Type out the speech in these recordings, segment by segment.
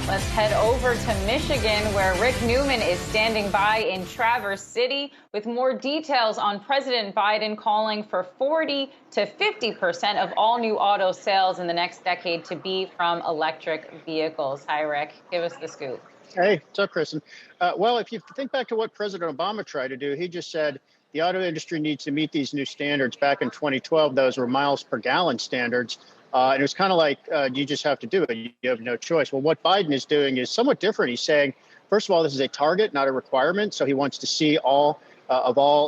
Let's head over to Michigan, where Rick Newman is standing by in Traverse City with more details on President Biden calling for 40 to 50% of all new auto sales in the next decade to be from electric vehicles. Hi, Rick. Give us the scoop. Hey, what's up, Kristen? Well, if you think back to what President Obama tried to do, he just said the auto industry needs to meet these new standards. Back in 2012, those were miles per gallon standards. And it was kind of like, you just have to do it. You have no choice. Well, what Biden is doing is somewhat different. He's saying, first of all, this is a target, not a requirement. So he wants to see all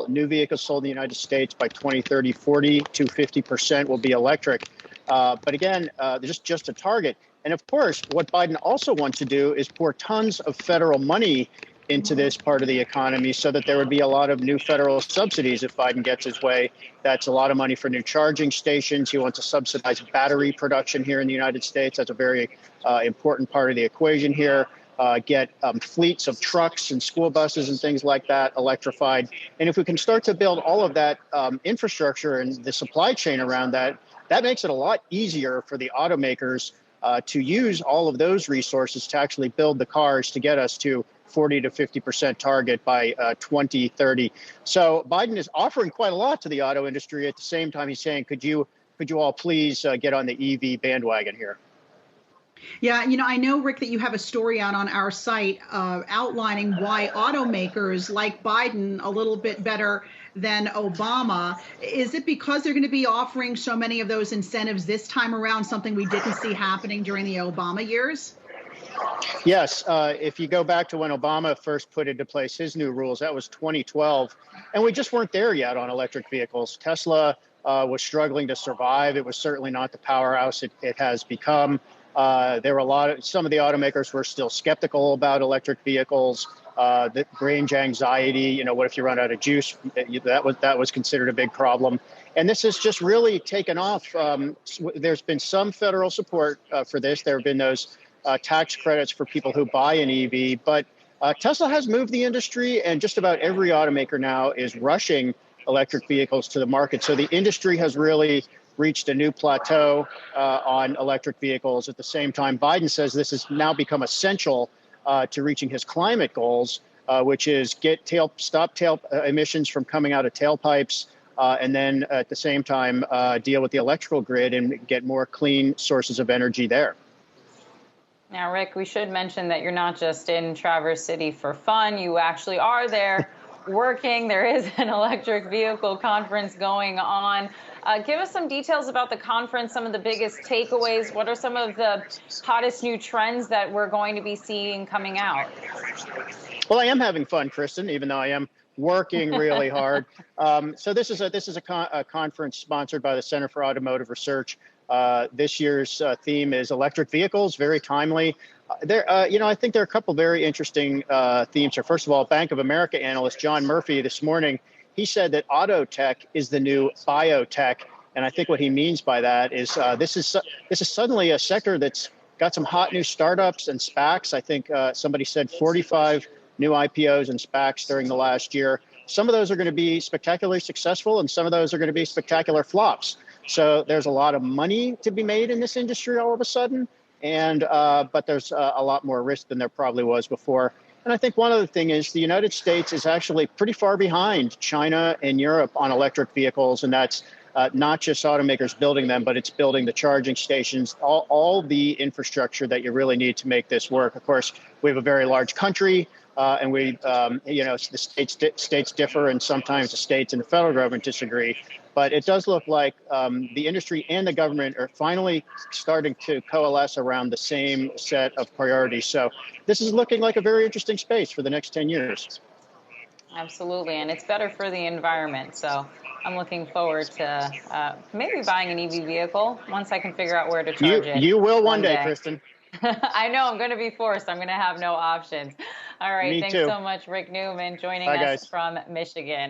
new vehicles sold in the United States by 2030, 40 to 50% will be electric. But again, just a target. And of course, what Biden also wants to do is pour tons of federal money into this part of the economy so that there would be a lot of new federal subsidies if Biden gets his way. That's a lot of money for new charging stations. He wants to subsidize battery production here in the United States. That's a very important part of the equation here. Get fleets of trucks and school buses and things like that electrified. And if we can start to build all of that infrastructure and the supply chain around that, that makes it a lot easier for the automakers to use all of those resources to actually build the cars to get us to 40 to 50% target by 2030. So Biden is offering quite a lot to the auto industry. At the same time, he's saying, could you all please get on the EV bandwagon here? Yeah, I know, Rick, that you have a story out on our site outlining why automakers like Biden a little bit better than Obama. Is it because they're going to be offering so many of those incentives this time around, something we didn't see happening during the Obama years? Yes. If you go back to when Obama first put into place his new rules, that was 2012. And we just weren't there yet on electric vehicles. Tesla was struggling to survive. It was certainly not the powerhouse it has become. There were some of the automakers were still skeptical about electric vehicles. The range anxiety, what if you run out of juice? That was considered a big problem. And this has just really taken off. There's been some federal support for this. There have been those tax credits for people who buy an EV, but Tesla has moved the industry, and just about every automaker now is rushing electric vehicles to the market. So the industry has really reached a new plateau on electric vehicles. At the same time, Biden says this has now become essential to reaching his climate goals, which is stop emissions from coming out of tailpipes, and then at the same time deal with the electrical grid and get more clean sources of energy there. Now, Rick, we should mention that you're not just in Traverse City for fun. You actually are there working. There is an electric vehicle conference going on. Give us some details about the conference, some of the biggest takeaways. What are some of the hottest new trends that we're going to be seeing coming out? Well, I am having fun, Kristen, even though I am working really hard. So this is a conference sponsored by the Center for Automotive Research. This year's theme is electric vehicles, very timely. I think there are a couple very interesting themes here. First of all, Bank of America analyst John Murphy this morning, he said that auto tech is the new biotech. And I think what he means by that is this is suddenly a sector that's got some hot new startups and SPACs. I think somebody said 45 new IPOs and SPACs during the last year. Some of those are going to be spectacularly successful, and some of those are going to be spectacular flops. So there's a lot of money to be made in this industry all of a sudden, but there's a lot more risk than there probably was before. And I think one other thing is the United States is actually pretty far behind China and Europe on electric vehicles, and that's not just automakers building them, but it's building the charging stations, all the infrastructure that you really need to make this work. Of course, we have a very large country, and the states differ, and sometimes the states and the federal government disagree. But it does look like the industry and the government are finally starting to coalesce around the same set of priorities. So this is looking like a very interesting space for the next 10 years. Absolutely, and it's better for the environment. So I'm looking forward to maybe buying an EV vehicle once I can figure out where to charge it. You will one day, Kristen. I know I'm going to be forced. I'm going to have no options. All right. Me Thanks too. so much, Rick Newman, joining Bye, us guys. from Michigan.